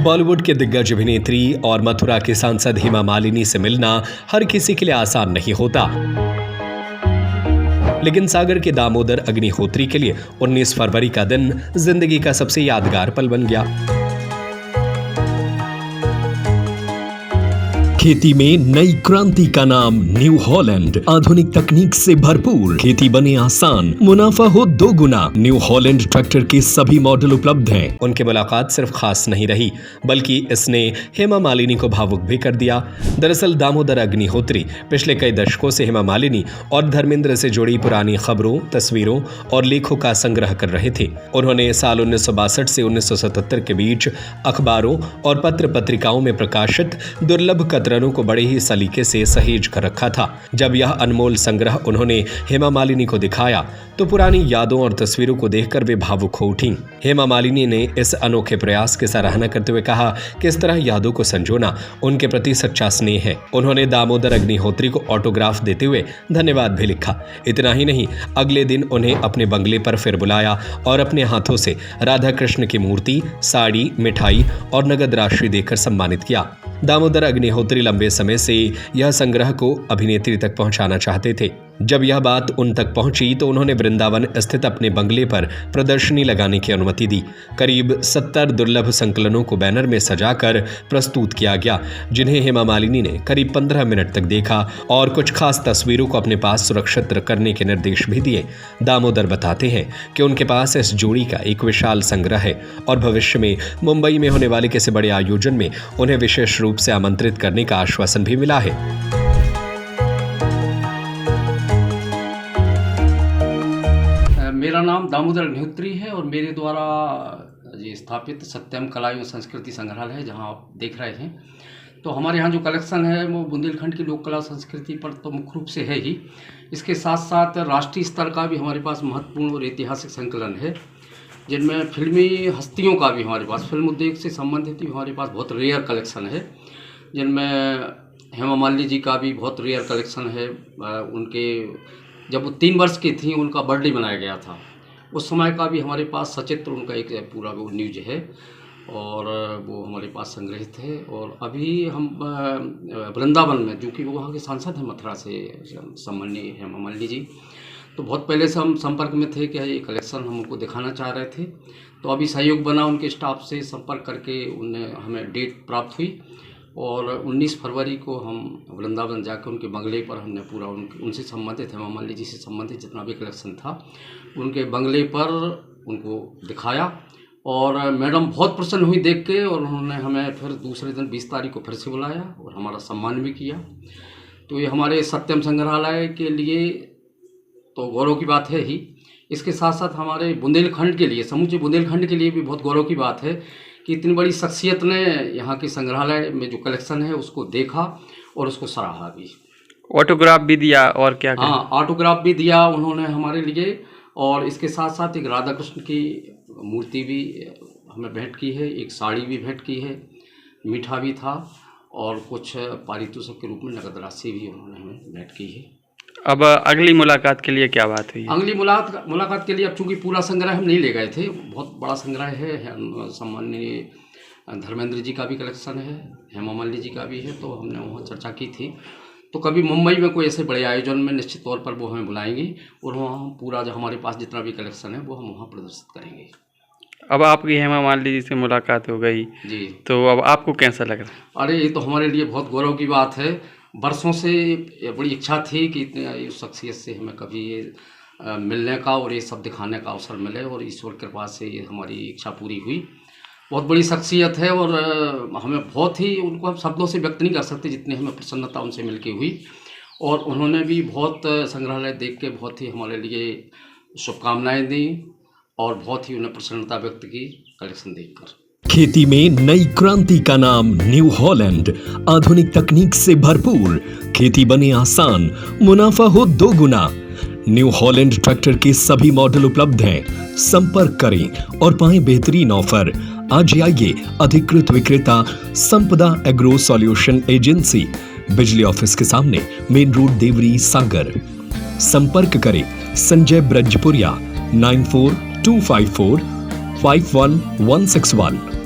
बॉलीवुड के दिग्गज अभिनेत्री और मथुरा के सांसद हेमा मालिनी से मिलना हर किसी के लिए आसान नहीं होता, लेकिन सागर के दामोदर अग्निहोत्री के लिए 19 फरवरी का दिन जिंदगी का सबसे यादगार पल बन गया। खेती में नई क्रांति का नाम न्यू हॉलैंड। आधुनिक तकनीक से भरपूर, खेती बने आसान, मुनाफा हो 2 गुना। न्यू हॉलैंड ट्रैक्टर के सभी मॉडल उपलब्ध हैं। उनकी मुलाकात सिर्फ खास नहीं रही, बल्कि इसने हेमा मालिनी को भावुक भी कर दिया। दरअसल दामोदर अग्निहोत्री पिछले कई दशकों से हेमा मालिनी और धर्मेंद्र से जुड़ी पुरानी खबरों, तस्वीरों और लेखों का संग्रह कर रहे थे। उन्होंने साल 1962 से 1977 के बीच अखबारों और पत्र पत्रिकाओं में प्रकाशित दुर्लभ कतरनों को बड़े ही सलीके से सहेज कर रखा था। जब यह अनमोल संग्रह उन्होंने हेमा मालिनी को दिखाया तो पुरानी यादों और तस्वीरों को देखकर वे भावुक हो उठी। हेमा मालिनी ने इस अनोखे प्रयास की सराहना करते हुए कहा कि इस तरह यादों को संजोना उनके प्रति सच्चा स्नेह है। उन्होंने दामोदर अग्निहोत्री को ऑटोग्राफ देते हुए धन्यवाद भी लिखा। इतना ही नहीं, अगले दिन उन्हें अपने बंगले पर फिर बुलाया और अपने हाथों से राधा कृष्ण की मूर्ति, साड़ी, मिठाई और नगद राशि देकर सम्मानित किया। दामोदर अग्निहोत्री लंबे समय से यह संग्रह को अभिनेत्री तक पहुंचाना चाहते थे। जब यह बात उन तक पहुंची तो उन्होंने वृंदावन स्थित अपने बंगले पर प्रदर्शनी लगाने की अनुमति दी। करीब 70 दुर्लभ संकलनों को बैनर में सजाकर प्रस्तुत किया गया, जिन्हें हेमा मालिनी ने करीब 15 मिनट तक देखा और कुछ खास तस्वीरों को अपने पास सुरक्षित करने के निर्देश भी दिए। दामोदर बताते हैं कि उनके पास इस जोड़ी का एक विशाल संग्रह है और भविष्य में मुंबई में होने वाले किसी बड़े आयोजन में उन्हें विशेष रूप से आमंत्रित करने का आश्वासन भी मिला है। मेरा नाम दामोदर अग्निहोत्री है और मेरे द्वारा ये स्थापित सत्यम कला एवं संस्कृति संग्रहालय है, जहां आप देख रहे हैं। तो हमारे यहाँ जो कलेक्शन है वो बुंदेलखंड की लोक कला संस्कृति पर तो मुख्य रूप से है ही। इसके साथ साथ राष्ट्रीय स्तर का भी हमारे पास महत्वपूर्ण और ऐतिहासिक संकलन है, जिनमें फिल्मी हस्तियों का भी हमारे पास, फिल्म उद्योग से संबंधित भी हमारे पास बहुत रेयर कलेक्शन है, जिनमें हेमा मालिनी जी का भी बहुत रेयर कलेक्शन है। उनके जब वो 3 वर्ष की थी, उनका बर्थडे मनाया गया था, उस समय का भी हमारे पास सचित्र उनका एक पूरा वो न्यूज है और वो हमारे पास संग्रहित है। और अभी हम वृंदावन में, जो कि वो वहाँ के सांसद हैं मथुरा से सम्माननीय हेमा मालिनी जी, तो बहुत पहले से हम संपर्क में थे कि ये कलेक्शन हम उनको दिखाना चाह रहे थे। तो अभी सहयोग बना, उनके स्टाफ से संपर्क करके उन्हें हमें डेट प्राप्त हुई और 19 फरवरी को हम वृंदावन जाकर उनके बंगले पर हमने पूरा उनसे संबंधित, हेमा मालिनी जी से संबंधित जितना भी कलेक्शन था उनके बंगले पर उनको दिखाया। और मैडम बहुत प्रसन्न हुई देख के, और उन्होंने हमें फिर दूसरे दिन 20 तारीख को फिर से बुलाया और हमारा सम्मान भी किया। तो ये हमारे सत्यम संग्रहालय के लिए तो गौरव की बात है ही। इसके साथ साथ हमारे बुंदेलखंड के लिए, समूचे बुंदेलखंड के लिए भी बहुत गौरव की बात है कि इतनी बड़ी शख्सियत ने यहाँ के संग्रहालय में जो कलेक्शन है उसको देखा और उसको सराहा भी। ऑटोग्राफ भी दिया और क्या? हाँ, ऑटोग्राफ भी दिया उन्होंने हमारे लिए। और इसके साथ साथ एक राधा कृष्ण की मूर्ति भी हमें भेंट की है, एक साड़ी भी भेंट की है, मीठा भी था और कुछ पारितोषिक के रूप में नगद राशि भी उन्होंने हमें भेंट की है। अब अगली मुलाकात के लिए क्या बात हुई? अगली मुलाकात के लिए, अब चूँकि पूरा संग्रह हम नहीं ले गए थे, बहुत बड़ा संग्रह है, सम्माननीय धर्मेंद्र जी का भी कलेक्शन है, हेमा मालिनी जी का भी है, तो हमने वहाँ चर्चा की थी। तो कभी मुंबई में कोई ऐसे बड़े आयोजन में निश्चित तौर पर वो हमें बुलाएंगे और वहाँ हम पूरा जो हमारे पास जितना भी कलेक्शन है वो हम वहाँ प्रदर्शित करेंगे। अब आपकी हेमा मालिनी जी से मुलाकात हो गई जी, तो अब आपको कैसा लग रहा है? अरे ये तो हमारे लिए बहुत गौरव की बात है। बरसों से बड़ी इच्छा थी कि इतने शख्सियत से हमें कभी ये मिलने का और ये सब दिखाने का अवसर मिले, और ईश्वर की कृपा से ये हमारी इच्छा पूरी हुई। बहुत बड़ी शख्सियत है और हमें बहुत ही, उनको हम शब्दों से व्यक्त नहीं कर सकते जितनी हमें प्रसन्नता उनसे मिलके हुई। और उन्होंने भी बहुत संग्रहालय देख के बहुत ही हमारे लिए शुभकामनाएं दी और बहुत ही उन्हें प्रसन्नता व्यक्त की कलेक्शन देखकर। खेती में नई क्रांति का नाम न्यू हॉलैंड। आधुनिक तकनीक से भरपूर, खेती बने आसान, मुनाफा हो 2 गुना। न्यू हॉलैंड ट्रैक्टर के सभी मॉडल उपलब्ध हैं। संपर्क करें और पाएं बेहतरीन ऑफर। आज आइए अधिकृत विक्रेता संपदा एग्रो सॉल्यूशन एजेंसी, बिजली ऑफिस के सामने, मेन रोड, देवरी, सागर। संपर्क करें संजय ब्रजपुरिया 942542 51161